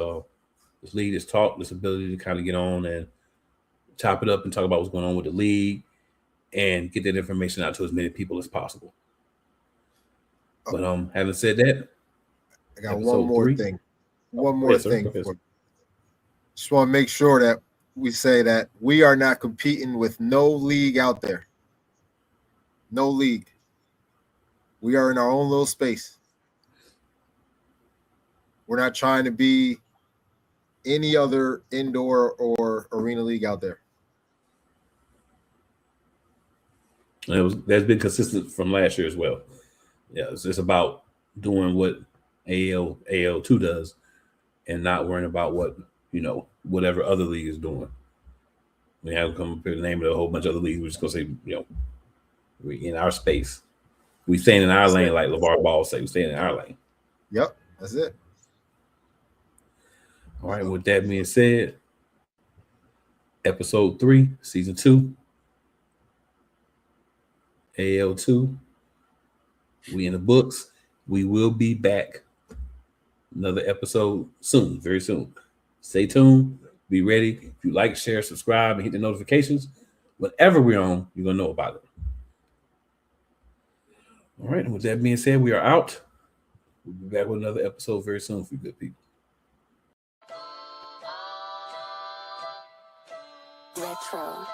league, this talk, this ability to kind of get on and chop it up and talk about what's going on with the league and get that information out to as many people as possible. But having said that, I got episode one more 3. thing. One Go more ahead, sir. thing. Go ahead, sir. Just want to make sure that we say that we are not competing with no league out there. No league. We are in our own little space. We're not trying to be any other indoor or arena league out there. That's been consistent from last year as well. Yeah, it's just about doing what AL2 does and not worrying about what, whatever other league is doing. We have to come up with the name of a whole bunch of other leagues. We're just gonna say, we in our space. We staying in our lane, like LeVar Ball say, we staying in our lane. Yep, that's it. All right, with that being said, episode 3, season 2, AL2. We in the books. We will be back. Another episode soon, very soon. Stay tuned. Be ready. If you like, share, subscribe, and hit the notifications, whenever we're on, you're going to know about it. All right. And with that being said, we are out. We'll be back with another episode very soon for you good people. Retro.